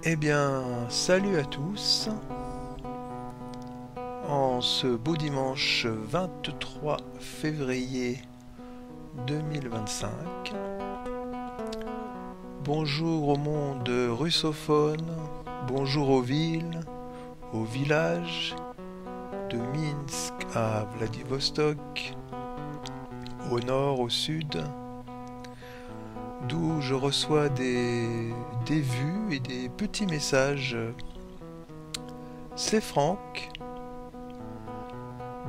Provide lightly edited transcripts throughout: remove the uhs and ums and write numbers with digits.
Eh bien, salut à tous. En ce beau dimanche 23 février 2025, bonjour au monde russophone, bonjour aux villes, aux villages, de Minsk à Vladivostok, au nord, au sud, d'où je reçois des vues et des petits messages. C'est Franck.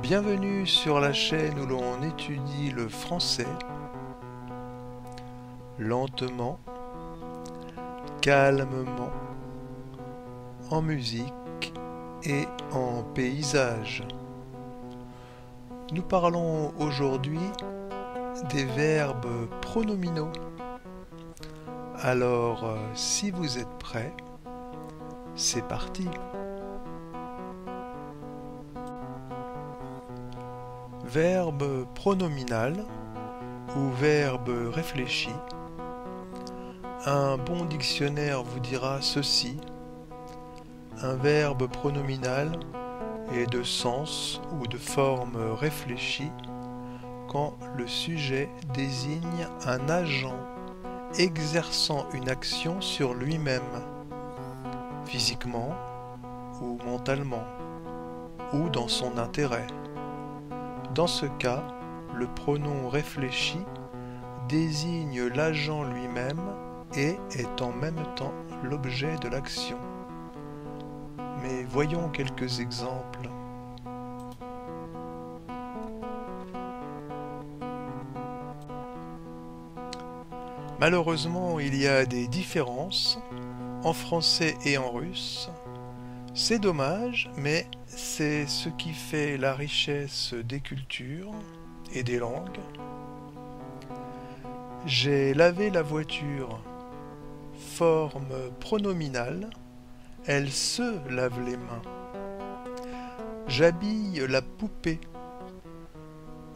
Bienvenue sur la chaîne où l'on étudie le français lentement, calmement, en musique et en paysage. Nous parlons aujourd'hui des verbes pronominaux. Alors, si vous êtes prêts, c'est parti. Verbe pronominal ou verbe réfléchi. Un bon dictionnaire vous dira ceci. Un verbe pronominal est de sens ou de forme réfléchie quand le sujet désigne un agent exerçant une action sur lui-même, physiquement ou mentalement, ou dans son intérêt. Dans ce cas, le pronom réfléchi désigne l'agent lui-même et est en même temps l'objet de l'action. Mais voyons quelques exemples. Malheureusement, il y a des différences en français et en russe. C'est dommage, mais c'est ce qui fait la richesse des cultures et des langues. J'ai lavé la voiture. Forme pronominale, elle se lave les mains. J'habille la poupée.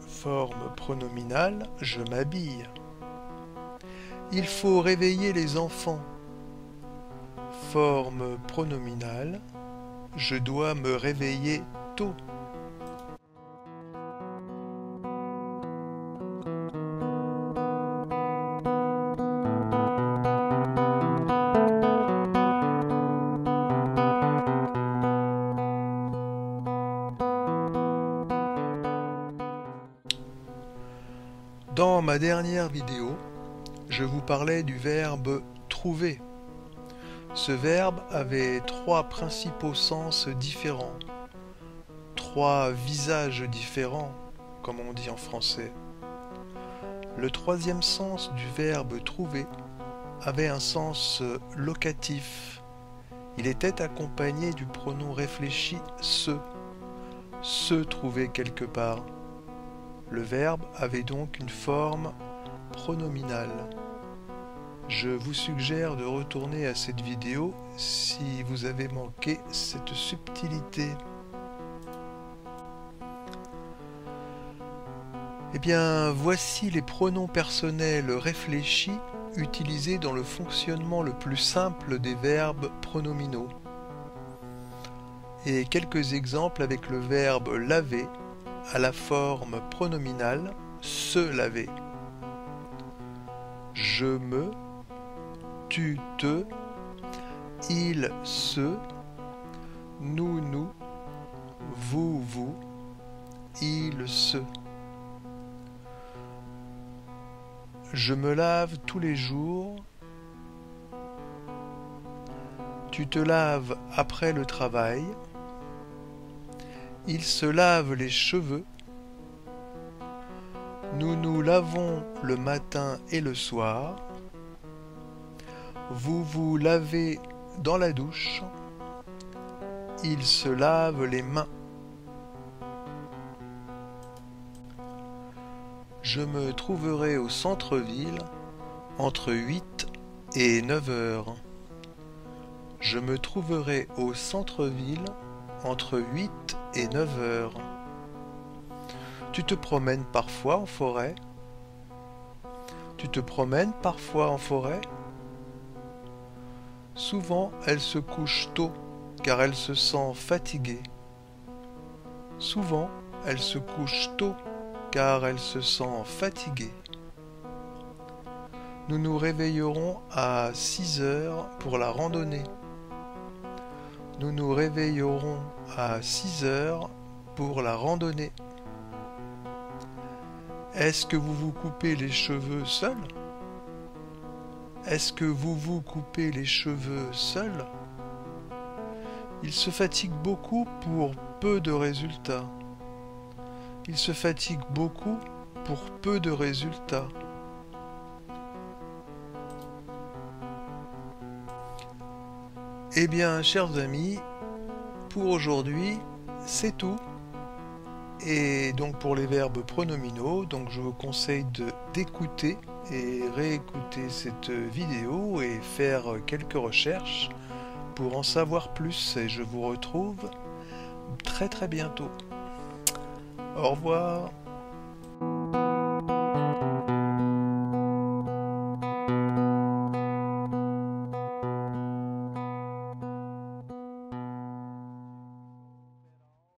Forme pronominale, je m'habille. Il faut réveiller les enfants. Forme pronominale, je dois me réveiller tôt. Dans ma dernière vidéo, je vous parlais du verbe trouver. Ce verbe avait trois principaux sens différents, trois visages différents, comme on dit en français. Le troisième sens du verbe trouver avait un sens locatif. Il était accompagné du pronom réfléchi se trouver quelque part. Le verbe avait donc une forme pronominale. Je vous suggère de retourner à cette vidéo si vous avez manqué cette subtilité. Eh bien, voici les pronoms personnels réfléchis utilisés dans le fonctionnement le plus simple des verbes pronominaux. Et quelques exemples avec le verbe laver à la forme pronominale se laver. Je me, tu te, il se, nous, vous, il se. Je me lave tous les jours. Tu te laves après le travail. Il se lave les cheveux. Nous nous lavons le matin et le soir. Vous vous lavez dans la douche. Il se lave les mains. Je me trouverai au centre-ville entre 8 et 9 heures. Je me trouverai au centre-ville entre 8 et 9 heures. Tu te promènes parfois en forêt? Tu te promènes parfois en forêt? Souvent, elle se couche tôt, car elle se sent fatiguée. Souvent, elle se couche tôt, car elle se sent fatiguée. Nous nous réveillerons à 6 heures pour la randonnée. Nous nous réveillerons à 6 heures pour la randonnée. Est-ce que vous vous coupez les cheveux seul? Est-ce que vous vous coupez les cheveux seul? Il se fatigue beaucoup pour peu de résultats. Il se fatigue beaucoup pour peu de résultats. Eh bien, chers amis, pour aujourd'hui, c'est tout. Et donc pour les verbes pronominaux, donc je vous conseille d'écouter et réécouter cette vidéo et faire quelques recherches pour en savoir plus. Et je vous retrouve très bientôt. Au revoir.